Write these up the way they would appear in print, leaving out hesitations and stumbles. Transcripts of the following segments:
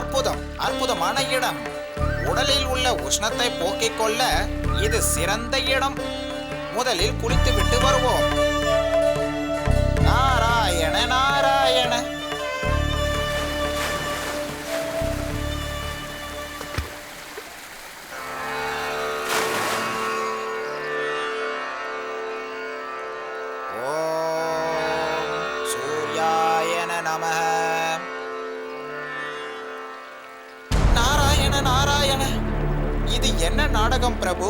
அற்புதம், அற்புதமான இடம். உடலில் உள்ள உஷ்ணத்தை போக்கிக் கொள்ள இது சிறந்த இடம். முதலில் குளித்துவிட்டு வருவோம். நாராயண நாராயண. ஓம் சூர்யாய நமः. நாராயண நாராயண. இது என்ன நாடகம் பிரபு?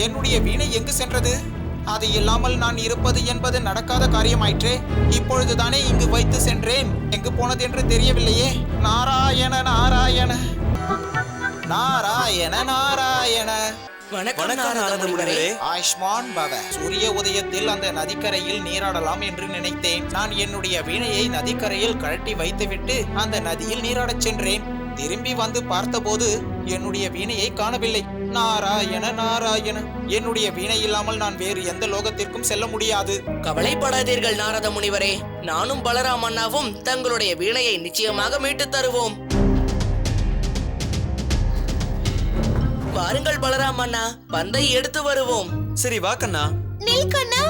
என்னுடைய வீணை எங்கு சென்றது? அது இல்லாமல் நான் இருப்பது என்பது நடக்காத காரியமாயிற்றே. இப்பொழுதுதானே இங்கு வைத்து சென்றேன். எங்கு போனது என்று தெரியவில்லையே. நாராயண நாராயண. நாராயண நாராயண. ஆயுஷ்மான் பவ. சூரிய உதயத்தில் அந்த நதிக்கரையில் நீராடலாம் என்று நினைத்தேன். நான் என்னுடைய வீணையை நதிக்கரையில் கழட்டி வைத்துவிட்டு அந்த நதியில் நீராடச் சென்றேன். திரும்பி வந்து பார்த்தபோது என்னுடைய வீணையை காணவில்லை. நாராயண நாராயண. என்னுடைய வீணை இல்லாமல் நான் வேறு எந்த லோகத்திற்கும் செல்ல முடியாது. கவலைப்படாதீர்கள் நாரத முனிவரே. நானும் பலராம் அண்ணாவும் தங்களுடைய வீணையை நிச்சயமாக மீட்டு தருவோம். வாருங்கள் பலராம் அண்ணா, பந்தை எடுத்து வருவோம். சரி வா கண்ணா. நில் கண்ணா.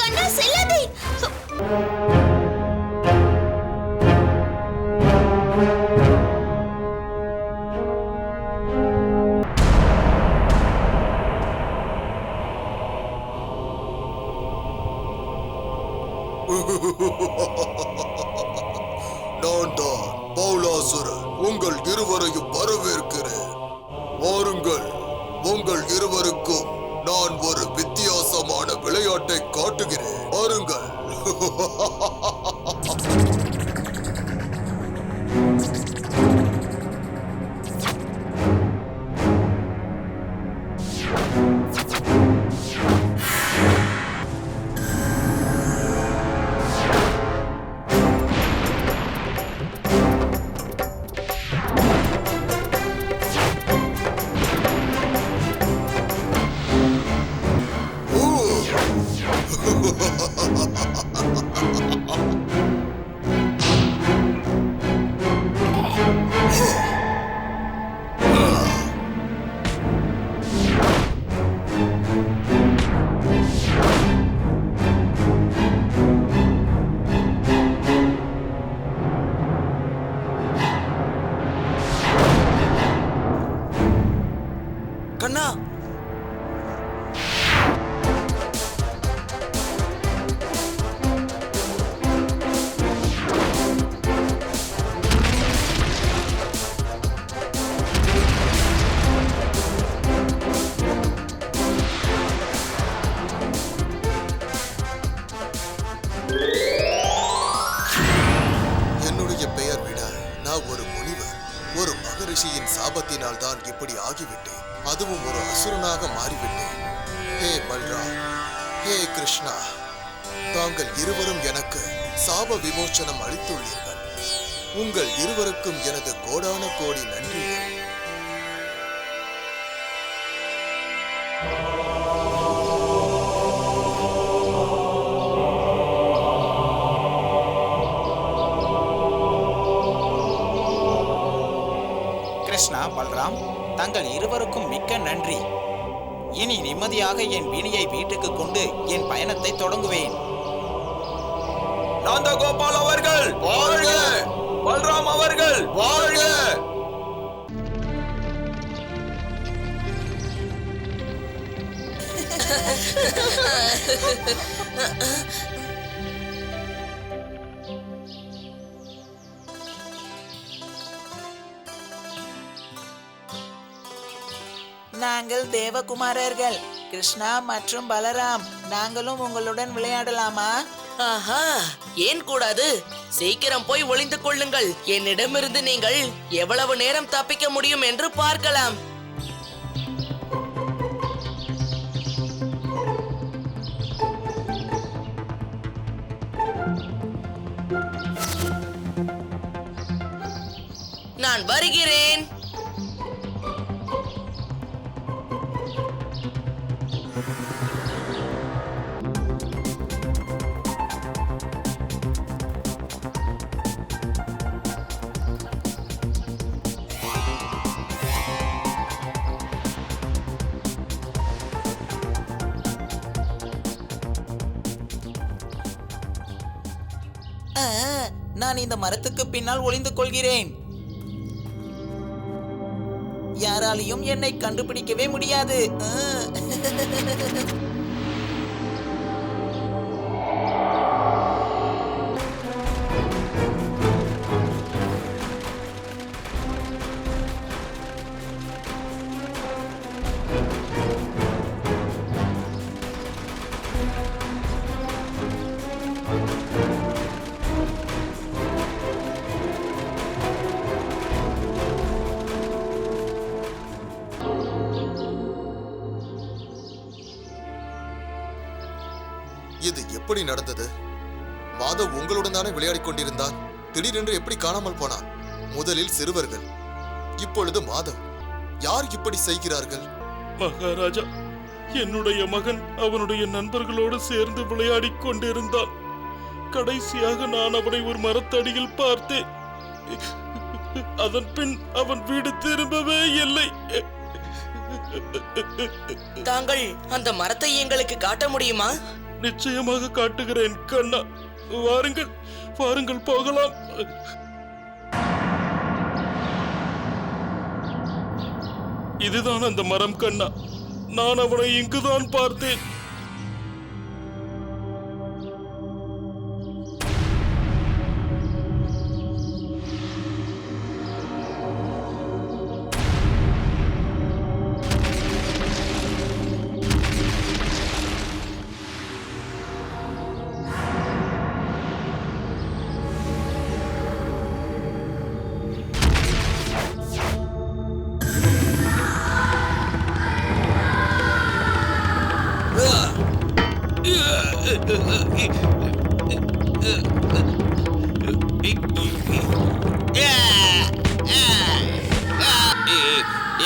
கண்ணா செல்லாதே. நான் தான் பௌலாசுரன். உங்கள் இருவரையும் வரவேற்கிறேன். வாருங்கள். உங்கள் இருவருக்கும் நான் ஒரு வித்தியாசமான விளையாட்டை காட்டுகிறேன். வாருங்கள். கண்ணா. என்னுடைய பெயர் விட நான் ஒரு முனிவர். ஒரு மகரிஷியின் சாபத்தினால் தான் இப்படி ஆகிவிட்டேன். அதுவும் ஒரு அசுரனாக மாறிவிட்டேன். ஹே பல்ராம், ஹே கிருஷ்ணா, தாங்கள் இருவரும் எனக்கு சாப விமோச்சனம் அளித்துள்ளீர்கள். உங்கள் இருவருக்கும் எனது கோடான கோடி நன்றிகள். கிருஷ்ணா, பல்ராம், தங்கள் இருவருக்கும் மிக்க நன்றி. இனி நிம்மதியாக என் வீணையை வீட்டுக்கு கொண்டு என் பயணத்தை தொடங்குவேன். நந்தகோபால் அவர்கள் வாழ்க! பல்ராம் அவர்கள் வாழ்க! நாங்கள் தேவகுமாரர்கள் கிருஷ்ணா மற்றும் பலராம். நாங்களும் உங்களுடன் விளையாடலாமா? ஆஹா, ஏன் கூடாது? சீக்கிரம் போய் ஒளிந்து கொள்ளுங்கள். என்னிடமிருந்து நீங்கள் எவ்வளவு நேரம் தப்பிக்க முடியும் என்று பார்க்கலாம். நான் வருகிறேன். ஆ, நான் இந்த மரத்துக்கு பின்னால் ஒளிந்து கொள்கிறேன். யாராலையும் என்னை கண்டுபிடிக்கவே முடியாது. இது எப்படி நடந்தது? மாதவ் உங்களுடன் தானே விளையாடிக் கொண்டிருந்தான். திடீரென்று எப்படி காணாமல் போனான்? முதலில் சிறுவர்கள், இப்பொழுது மாதவ். யார் இப்படி செய்கிறார்கள்? மகாராஜா, என்னுடைய மகன் அவனுடைய நண்பர்களோடு சேர்ந்து விளையாடிக் கொண்டிருந்தான். கடைசியாக நான் அவனை ஒரு மரத்தடியில் பார்த்தேன். அதன் பின் அவன் வீடு திரும்பவே இல்லை. தாங்கள் அந்த மரத்தை எங்களுக்கு காட்ட முடியுமா? நிச்சயமாக காட்டுகிறேன் கண்ணா. வாருங்கள், வாருங்கள் போகலாம். இதுதான் அந்த மரம் கண்ணா. நான் அவனை இங்குதான் பார்த்தேன்.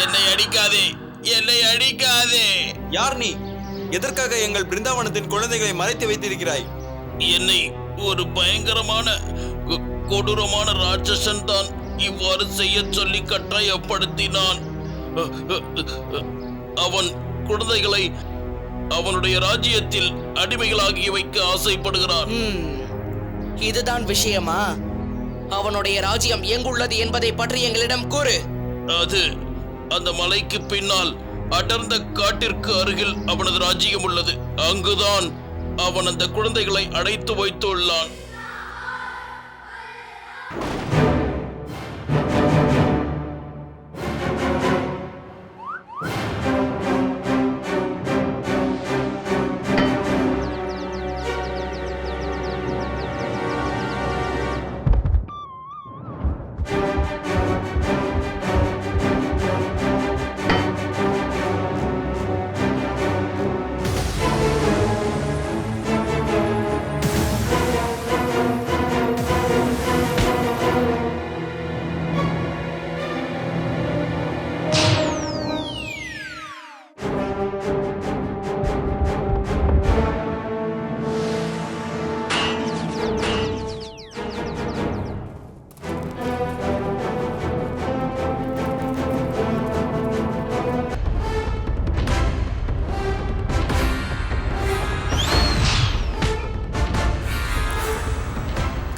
என்னை அடிக்காதே, என்னை அடிக்காதே. யார் நீ? எதற்காக எங்கள் பிருந்தாவனத்தின் குழந்தைகளை மறைத்து வைத்திருக்கிறாய்? என்னை ஒரு பயங்கரமான கொடூரமான ராட்சசன் தான் இவ்வாறு செய்ய சொல்லி கட்டாயப்படுத்தினான். அவன் குழந்தைகளை அவனுடைய ராஜ்யத்தில் அடிமைகளாகி வைக்க ஆசைப்படுகிறான். இதுதான் விஷயமா? அவனுடைய ராஜ்யம் எங்குள்ளது என்பதை பற்றி எங்களிடம் கூறு. அது அந்த மலைக்கு பின்னால் அடர்ந்த காட்டிற்கு அருகில் அவனது ராஜ்யம் உள்ளது. அங்குதான் அவன் அந்த குழந்தைகளை அடைத்து வைத்துள்ளான்.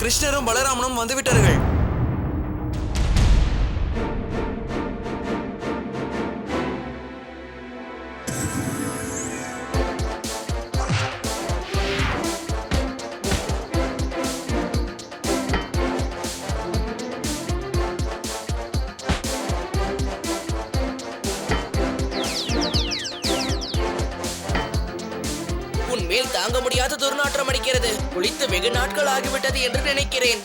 கிருஷ்ணரும் பலராமனும் வந்துவிட்டார்கள். உன்மேல் தாங்க முடியாத துர்நாற்றம் அடிக்கிறது. குளித்து வெகு நாட்கள் ஆகிவிட்டது என்று நினைக்கிறேன்.